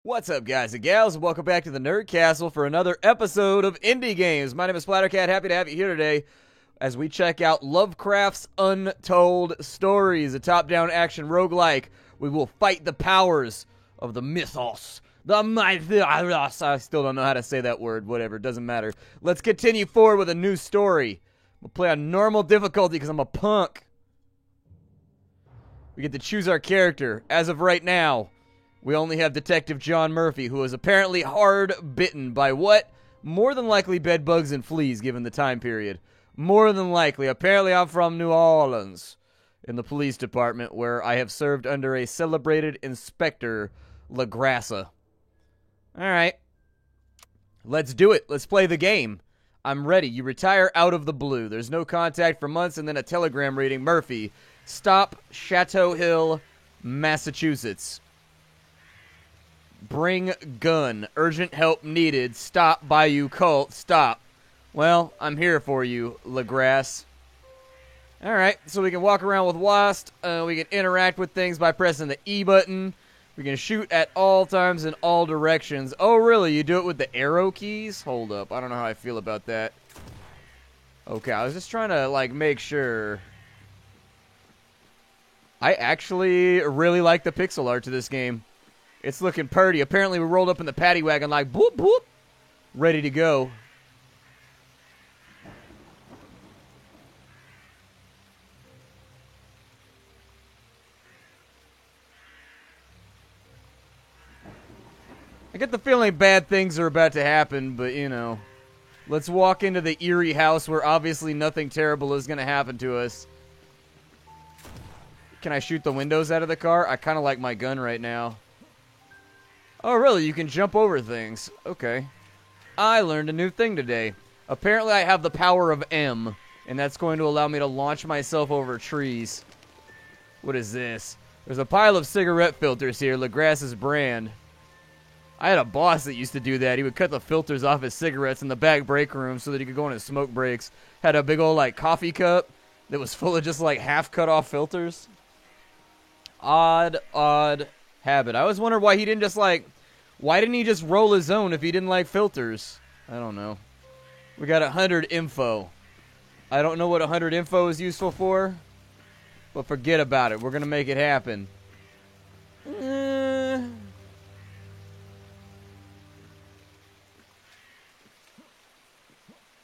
What's up, guys and gals? Welcome back to the Nerd Castle for another episode of Indie Games. My name is Splattercat. Happy to have you here today as we check out Lovecraft's Untold Stories, a top-down action roguelike. We will fight the powers of the mythos. The mythos. I still don't know how to say that word. Whatever, it doesn't matter. Let's continue forward with a new story. We'll play on normal difficulty because I'm a punk. We get to choose our character. As of right now, we only have Detective John Murphy, who is apparently hard bitten by what? More than likely bed bugs and fleas, given the time period. More than likely. Apparently I'm from New Orleans, in the police department, where I have served under a celebrated Inspector LaGrassa. Alright. Let's do it. Let's play the game. I'm ready. You retire out of the blue. There's no contact for months, and then a telegram reading, Murphy, stop Chateau Hill, Massachusetts. Bring gun. Urgent help needed. Stop Bayou Cult. Stop. Well, I'm here for you, LaGrasse. Alright, so we can walk around with WASD. We can interact with things by pressing the E button. We can shoot at all times in all directions. Oh, really? You do it with the arrow keys? Hold up. I don't know how I feel about that. Okay, I was just trying to, make sure. I actually really like the pixel art to this game. It's looking purty. Apparently we rolled up in the paddy wagon like boop boop. Ready to go. I get the feeling bad things are about to happen, but you know. Let's walk into the eerie house where obviously nothing terrible is going to happen to us. Can I shoot the windows out of the car? I kind of like my gun right now. Oh, really? You can jump over things. Okay. I learned a new thing today. Apparently I have the power of M, and that's going to allow me to launch myself over trees. What is this? There's a pile of cigarette filters here, LaGrasse's brand. I had a boss that used to do that. He would cut the filters off his cigarettes in the back break room so that he could go on his smoke breaks. Had a big old, coffee cup that was full of just, half cut off filters. Odd habit. I always wondered why he didn't just, why didn't he just roll his own if he didn't like filters? I don't know. We got 100 info. I don't know what 100 info is useful for, but forget about it. We're going to make it happen. I'm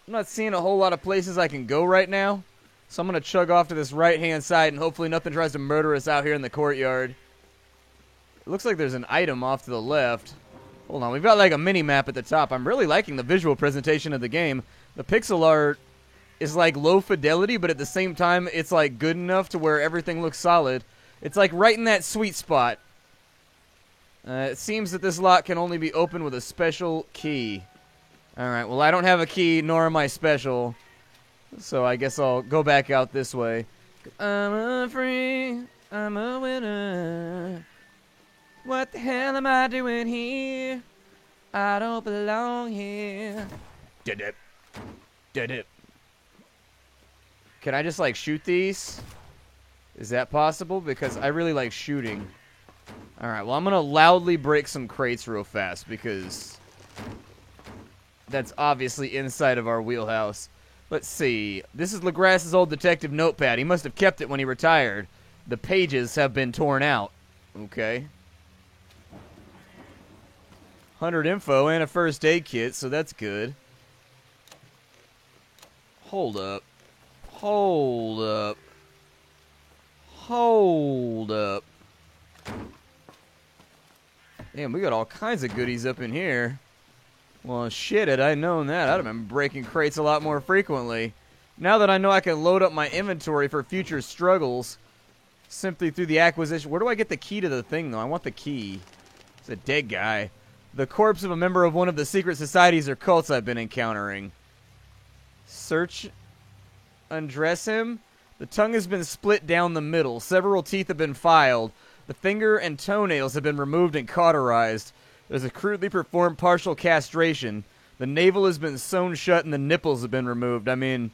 not seeing a whole lot of places I can go right now, so I'm going to chug off to this right-hand side, and hopefully nothing tries to murder us out here in the courtyard. It looks like there's an item off to the left. Hold on, we've got a mini-map at the top. I'm really liking the visual presentation of the game. The pixel art is low fidelity, but at the same time, it's good enough to where everything looks solid. It's right in that sweet spot. It seems that this lock can only be opened with a special key. Alright, well I don't have a key, nor am I special. So I guess I'll go back out this way. I'm a free, I'm a winner. What the hell am I doing here? I don't belong here. Did it. Can I just shoot these? Is that possible? Because I really like shooting. Alright, well I'm gonna loudly break some crates real fast because that's obviously inside of our wheelhouse. Let's see. This is LaGrasse's old detective notepad. He must have kept it when he retired. The pages have been torn out. Okay. 100 info and a first aid kit, so that's good. Hold up. Damn, we got all kinds of goodies up in here. Well, shit, had I known that, I'd have been breaking crates a lot more frequently. Now that I know I can load up my inventory for future struggles simply through the acquisition. Where do I get the key to the thing, though? I want the key. It's a dead guy. The corpse of a member of one of the secret societies or cults I've been encountering. Search. Undress him. The tongue has been split down the middle. Several teeth have been filed. The finger and toenails have been removed and cauterized. There's a crudely performed partial castration. The navel has been sewn shut and the nipples have been removed. I mean,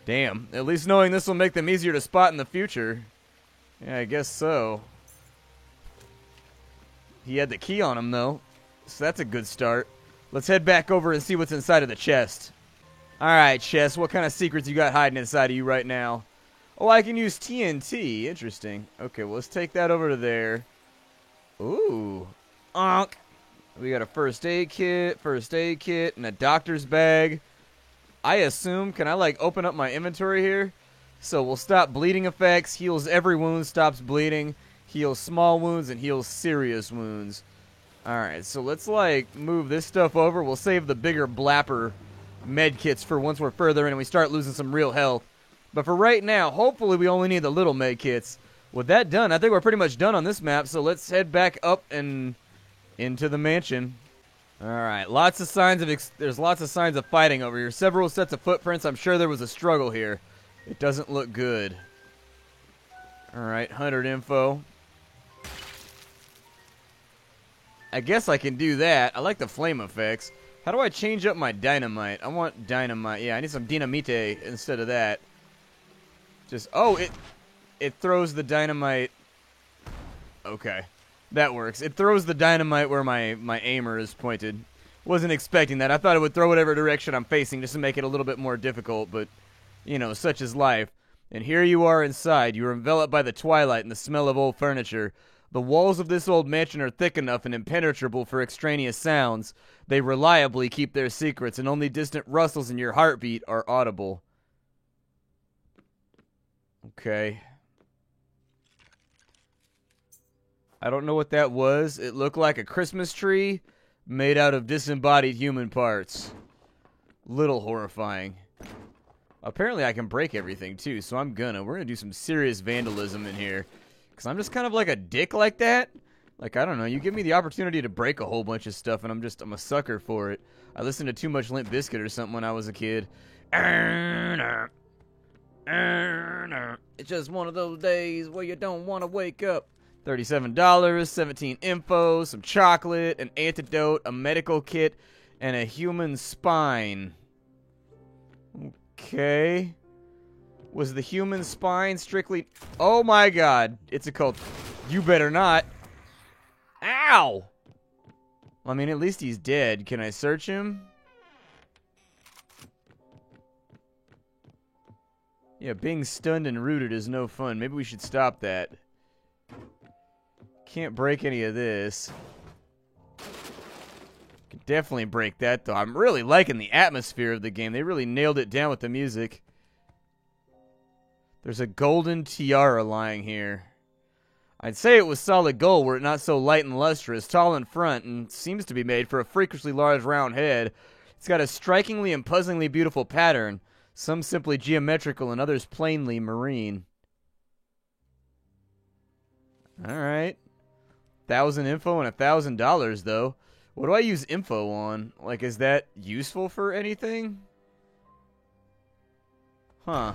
damn. At least knowing this will make them easier to spot in the future. Yeah, I guess so. He had the key on him, though. so that's a good start. Let's head back over and see what's inside of the chest. Alright, chest, what kind of secrets you got hiding inside of you right now? Oh, I can use TNT. Interesting. Okay, well, let's take that over to there. Ooh. Onk. We got a first aid kit, and a doctor's bag. I assume, can I, like, open up my inventory here? So we'll stop bleeding effects, heals every wound, stops bleeding, heals small wounds, and heals serious wounds. Alright, so let's, like, move this stuff over. We'll save the bigger blapper med kits for once we're further in and we start losing some real health. But for right now, hopefully we only need the little med kits. With that done, I think we're pretty much done on this map, so let's head back up and into the mansion. Alright, there's lots of signs of fighting over here. Several sets of footprints. I'm sure there was a struggle here. It doesn't look good. Alright, 100 info. I guess I can do that. I like the flame effects. How do I change up my dynamite? I want dynamite. Yeah, I need some dynamite instead of that. Just, oh, it throws the dynamite. Okay, that works. It throws the dynamite where my aimer is pointed. Wasn't expecting that. I thought it would throw whatever direction I'm facing just to make it a little bit more difficult, but, you know, such is life. And here you are inside. You are enveloped by the twilight and the smell of old furniture. The walls of this old mansion are thick enough and impenetrable for extraneous sounds. They reliably keep their secrets, and only distant rustles in your heartbeat are audible. Okay. I don't know what that was. It looked like a Christmas tree made out of disembodied human parts. Little horrifying. Apparently I can break everything too, so we're gonna do some serious vandalism in here. Because I'm just kind of like a dick like that. Like, I don't know, you give me the opportunity to break a whole bunch of stuff and I'm a sucker for it. I listened to too much Limp Bizkit or something when I was a kid. It's just one of those days where you don't want to wake up. $37, 17 info, some chocolate, an antidote, a medical kit, and a human spine. Okay. Was the human spine strictly... Oh my god. It's a cult. You better not. Ow! I mean, at least he's dead. Can I search him? Yeah, being stunned and rooted is no fun. Maybe we should stop that. Can't break any of this. Could definitely break that, though. I'm really liking the atmosphere of the game. They really nailed it down with the music. There's a golden tiara lying here. I'd say it was solid gold were it not so light and lustrous, tall in front, and seems to be made for a freakishly large round head. It's got a strikingly and puzzlingly beautiful pattern, some simply geometrical and others plainly marine. Alright. 1,000 info and $1,000, though. What do I use info on? Like, is that useful for anything? Huh.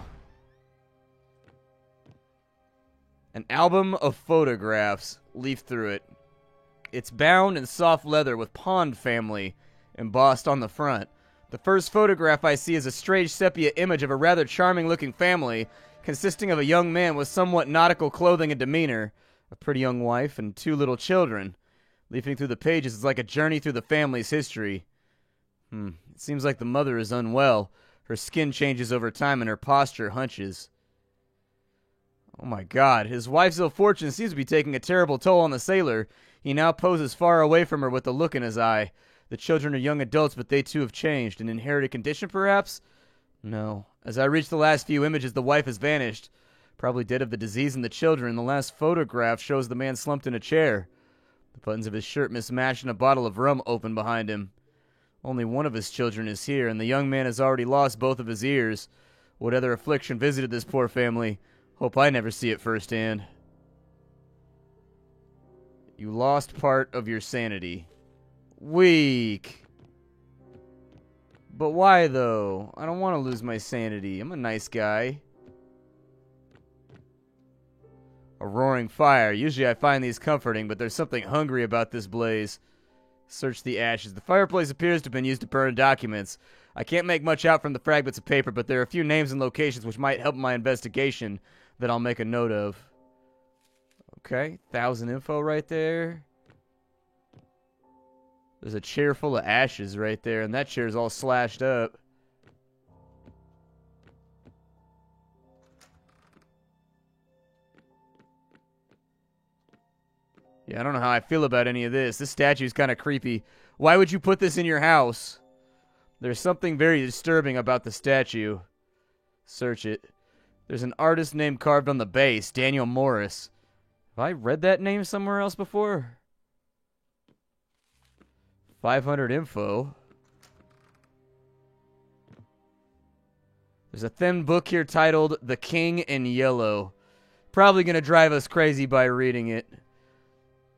An album of photographs. Leaf through it. It's bound in soft leather with Pond Family embossed on the front. The first photograph I see is a strange sepia image of a rather charming-looking family consisting of a young man with somewhat nautical clothing and demeanor, a pretty young wife, and 2 little children. Leafing through the pages is like a journey through the family's history. It seems like the mother is unwell. Her skin changes over time and her posture hunches. Oh my god, his wife's ill fortune seems to be taking a terrible toll on the sailor. He now poses far away from her with a look in his eye. The children are young adults, but they too have changed. An inherited condition, perhaps? No. As I reach the last few images, the wife has vanished. Probably dead of the disease in the children. The last photograph shows the man slumped in a chair. The buttons of his shirt mismatched and a bottle of rum open behind him. Only one of his children is here, and the young man has already lost both of his ears. What other affliction visited this poor family? Hope I never see it firsthand. You lost part of your sanity. Weak. But why, though? I don't want to lose my sanity. I'm a nice guy. A roaring fire. Usually I find these comforting, but there's something hungry about this blaze. Search the ashes. The fireplace appears to have been used to burn documents. I can't make much out from the fragments of paper, but there are a few names and locations which might help my investigation that I'll make a note of. Okay, 1,000 info right there. There's a chair full of ashes right there, and that chair's all slashed up. Yeah, I don't know how I feel about any of this. This statue's kind of creepy. Why would you put this in your house? There's something very disturbing about the statue. Search it. There's an artist name carved on the base, Daniel Morris. Have I read that name somewhere else before? 500 info. There's a thin book here titled The King in Yellow. Probably going to drive us crazy by reading it.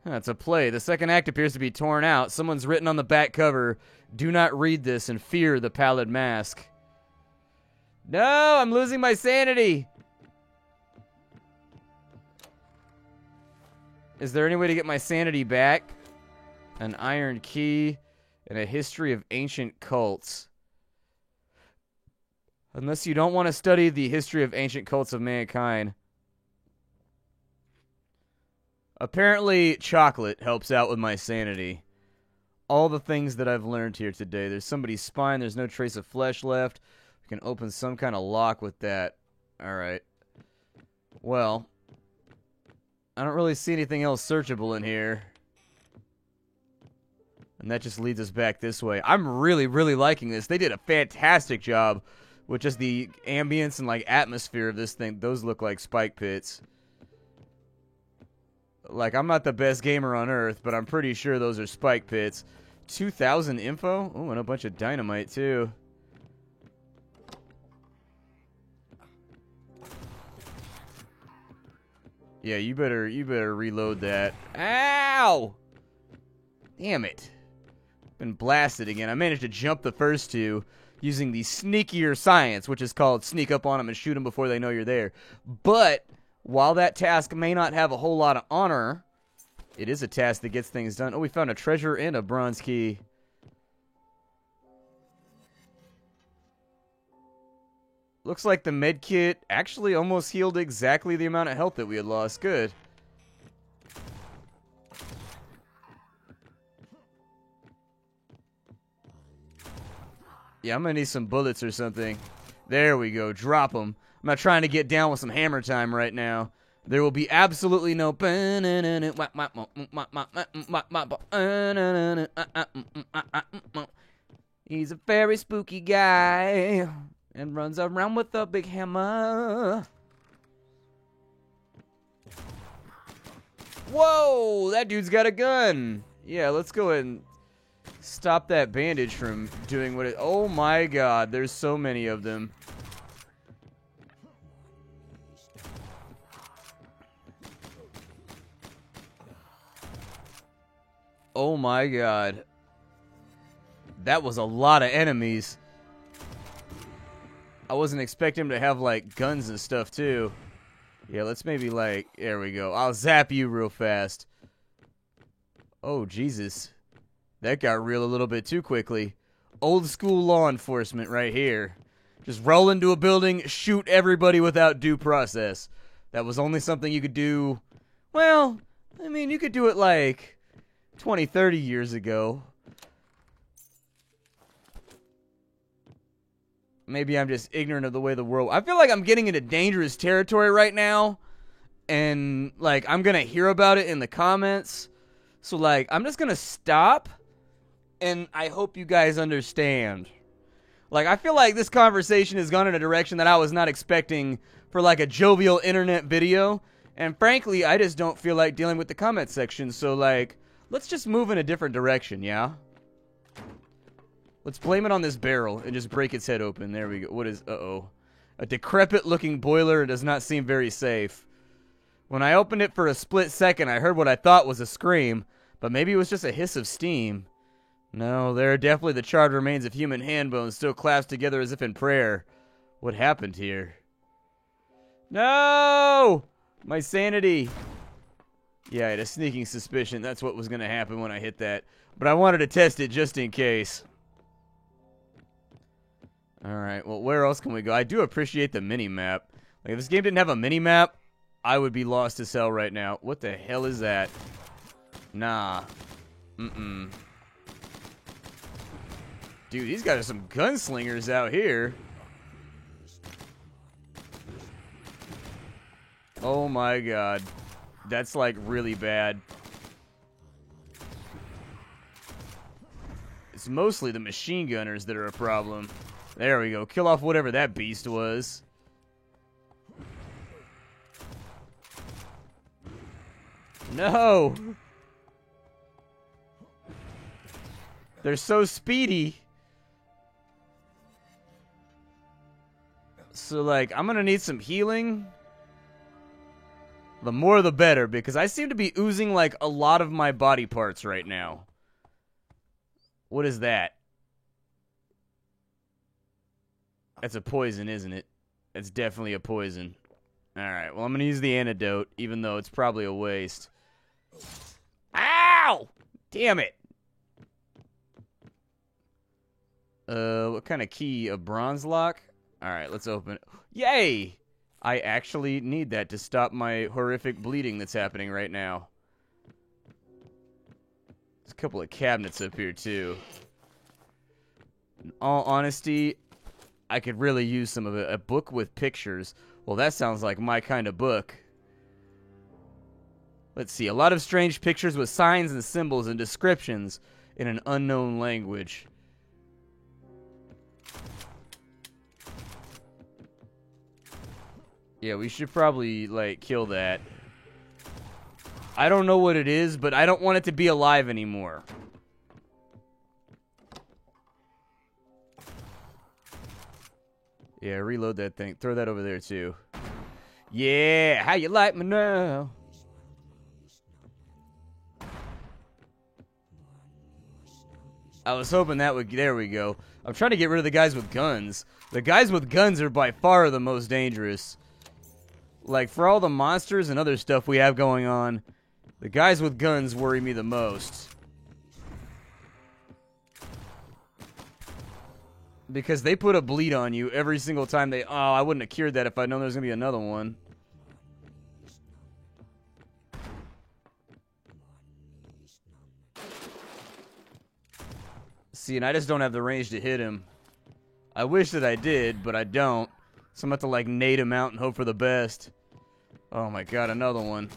It's a play. The second act appears to be torn out. Someone's written on the back cover, "Do not read this and fear the pallid mask." No, I'm losing my sanity. Is there any way to get my sanity back? An iron key and a history of ancient cults. Unless you don't want to study the history of ancient cults of mankind. Apparently, chocolate helps out with my sanity. All the things that I've learned here today. There's somebody's spine. There's no trace of flesh left. We can open some kind of lock with that. Alright. Well, I don't really see anything else searchable in here. And that just leads us back this way. I'm really, really liking this. They did a fantastic job with just the ambience and, like, atmosphere of this thing. Those look like spike pits. Like, I'm not the best gamer on Earth, but I'm pretty sure those are spike pits. 2,000 info? Oh, and a bunch of dynamite, too. Yeah, you better reload that. Ow! Damn it. Been blasted again. I managed to jump the first two using the sneakier science, which is called sneak up on them and shoot them before they know you're there. But while that task may not have a whole lot of honor, it is a task that gets things done. Oh, we found a treasure and a bronze key. Looks like the med kit actually almost healed exactly the amount of health that we had lost. Good. Yeah, I'm gonna need some bullets or something. There we go. Drop them. I'm not trying to get down with some hammer time right now. There will be absolutely no... He's a very spooky guy and runs around with a big hammer. Whoa, that dude's got a gun. Yeah, let's go ahead and stop that bandage from doing what it... Oh my god, there's so many of them. Oh my god. That was a lot of enemies. I wasn't expecting him to have, like, guns and stuff, too. Yeah, let's maybe, like... There we go. I'll zap you real fast. Oh, Jesus. That got real a little bit too quickly. Old school law enforcement right here. Just roll into a building, shoot everybody without due process. That was only something you could do... Well, I mean, you could do it, like, 20, 30 years ago. Maybe I'm just ignorant of the way the world... I feel like I'm getting into dangerous territory right now. And, like, I'm going to hear about it in the comments. So, like, I'm just going to stop. And I hope you guys understand. Like, I feel like this conversation has gone in a direction that I was not expecting for, like, a jovial internet video. And, frankly, I just don't feel like dealing with the comment section. So, like, let's just move in a different direction, yeah? Let's blame it on this barrel and just break its head open. There we go. What is... Uh-oh. A decrepit-looking boiler does not seem very safe. When I opened it for a split second, I heard what I thought was a scream. But maybe it was just a hiss of steam. No, there are definitely the charred remains of human hand bones still clasped together as if in prayer. What happened here? No! My sanity. Yeah, I had a sneaking suspicion that's what was going to happen when I hit that. But I wanted to test it just in case. Alright, well, where else can we go? I do appreciate the mini-map. Like, if this game didn't have a mini-map, I would be lost as hell right now. What the hell is that? Nah. Mm-mm. Dude, he's got some gunslingers out here. Oh my god. That's like really bad. It's mostly the machine gunners that are a problem. There we go. Kill off whatever that beast was. No! They're so speedy. So, like, I'm gonna need some healing. The more the better, because I seem to be oozing, like, a lot of my body parts right now. What is that? That's a poison, isn't it? It's definitely a poison. Alright, well, I'm gonna use the antidote, even though it's probably a waste. Ow! Damn it! What kind of key? A bronze lock? Alright, let's open it. Yay! I actually need that to stop my horrific bleeding that's happening right now. There's a couple of cabinets up here, too. In all honesty, I could really use some of it. A book with pictures. Well, that sounds like my kind of book. Let's see. A lot of strange pictures with signs and symbols and descriptions in an unknown language. Yeah, we should probably, like, kill that. I don't know what it is, but I don't want it to be alive anymore. Yeah, reload that thing. Throw that over there, too. Yeah, how you like me now? I was hoping that would... There we go. I'm trying to get rid of the guys with guns. The guys with guns are by far the most dangerous. Like, for all the monsters and other stuff we have going on, the guys with guns worry me the most. Because they put a bleed on you every single time they... Oh, I wouldn't have cured that if I'd known there was going to be another one. See, and I just don't have the range to hit him. I wish that I did, but I don't. So I'm about to, like, nade him out and hope for the best. Oh my god, another one.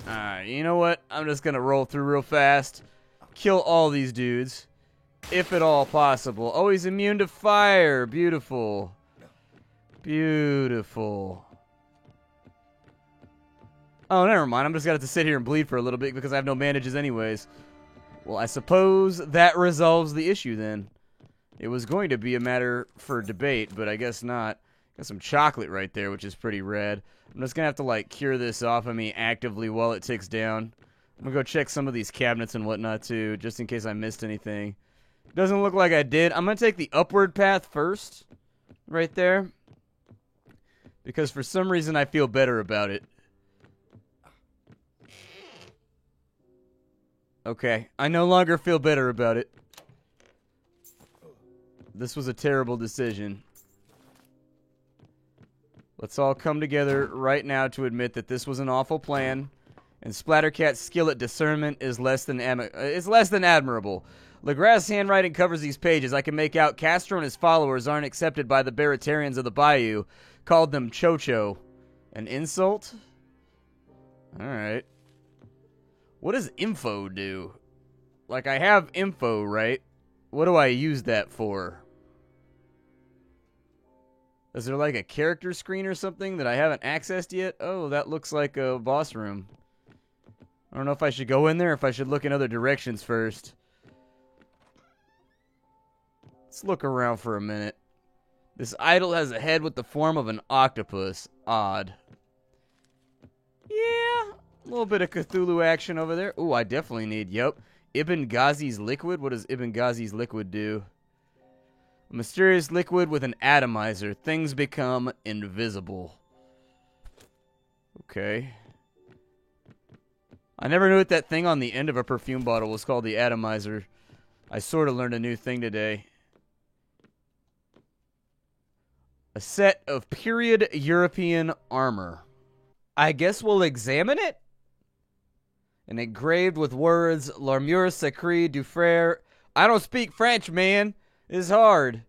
Alright, you know what? I'm just gonna roll through real fast. Kill all these dudes. If at all possible. Oh, he's immune to fire. Beautiful. Beautiful. Oh, never mind. I'm just gonna have to sit here and bleed for a little bit because I have no bandages anyways. Well, I suppose that resolves the issue then. It was going to be a matter for debate, but I guess not. Got some chocolate right there, which is pretty rad. I'm just gonna have to, like, cure this off of me actively while it ticks down. I'm gonna go check some of these cabinets and whatnot, too, just in case I missed anything. Doesn't look like I did. I'm gonna take the upward path first. Right there. Because for some reason I feel better about it. Okay. I no longer feel better about it. This was a terrible decision. Let's all come together right now to admit that this was an awful plan, and Splattercat's skill at discernment is less than admirable. Legrasse' handwriting covers these pages. I can make out Castro and his followers aren't accepted by the Baratarians of the Bayou. Called them Chocho. An insult? Alright. What does info do? Like, I have info, right? What do I use that for? Is there like a character screen or something that I haven't accessed yet? Oh, that looks like a boss room. I don't know if I should go in there or if I should look in other directions first. Let's look around for a minute. This idol has a head with the form of an octopus. Odd. Yeah, a little bit of Cthulhu action over there. Ooh, I definitely need, yep. Ibn Ghazi's liquid? What does Ibn Ghazi's liquid do? A mysterious liquid with an atomizer. Things become invisible. Okay. I never knew what that thing on the end of a perfume bottle was called, the atomizer. I sort of learned a new thing today. A set of period European armor. I guess we'll examine it? And engraved with words, L'armure sacrée du frère I don't speak French, man. It's hard.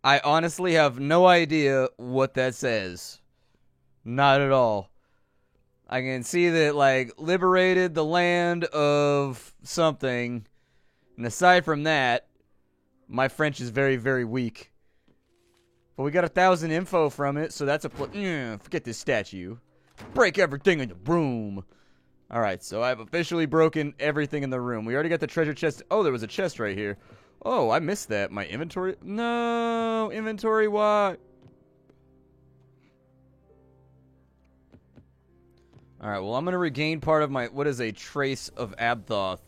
I honestly have no idea what that says. Not at all. I can see that, like, liberated the land of something. And aside from that, my French is very, very weak. But we got 1,000 info from it, so that's a forget this statue. Break everything in the room. Alright, so I've officially broken everything in the room. We already got the treasure chest. Oh, there was a chest right here. Oh, I missed that. My inventory? No, inventory, why? Alright, well, I'm going to regain part of my... What is a trace of Abthoth?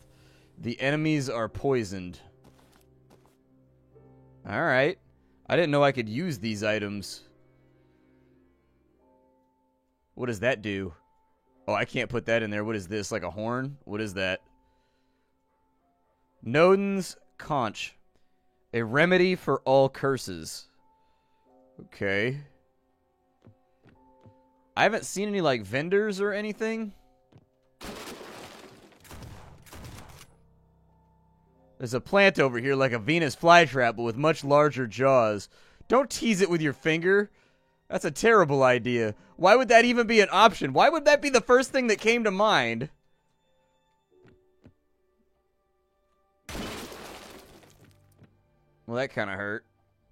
The enemies are poisoned. Alright. I didn't know I could use these items. What does that do? Oh, I can't put that in there. What is this? Like a horn? What is that? Nodin's Conch. A remedy for all curses. Okay. I haven't seen any, like, vendors or anything. There's a plant over here like a Venus flytrap, but with much larger jaws. Don't tease it with your finger. That's a terrible idea. Why would that even be an option? Why would that be the first thing that came to mind? Well, that kind of hurt.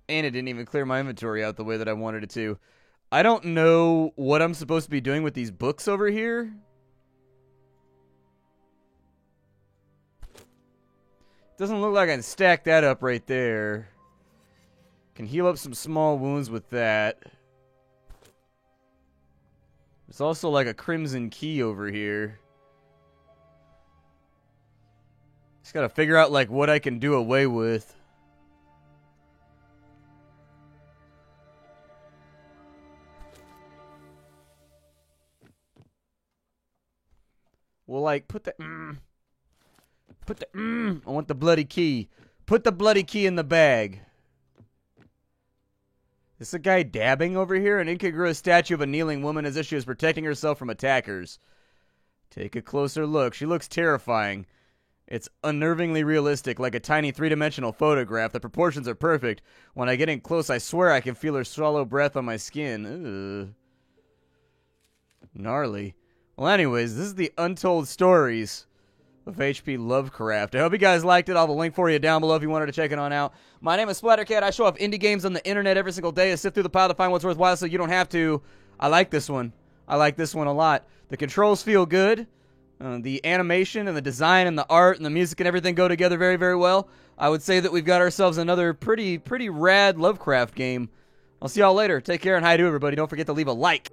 And it didn't even clear my inventory out the way that I wanted it to. I don't know what I'm supposed to be doing with these books over here. Doesn't look like I can stack that up right there. Can heal up some small wounds with that. There's also like a crimson key over here. Just gotta figure out like what I can do away with. Well, like, I want the bloody key. Put the bloody key in the bag. Is a guy dabbing over here? An incongruous statue of a kneeling woman as if she was protecting herself from attackers. Take a closer look. She looks terrifying. It's unnervingly realistic, like a tiny three-dimensional photograph. The proportions are perfect. When I get in close, I swear I can feel her swallow breath on my skin. Ugh. Gnarly. Well, anyways, this is the Untold Stories of H.P. Lovecraft. I hope you guys liked it. I'll have a link for you down below if you wanted to check it on out. My name is Splattercat. I show off indie games on the internet every single day. I sift through the pile to find what's worthwhile so you don't have to. I like this one. I like this one a lot. The controls feel good. The animation and the design and the art and the music and everything go together very, very well. I would say that we've got ourselves another pretty rad Lovecraft game. I'll see y'all later. Take care and hi to everybody. Don't forget to leave a like.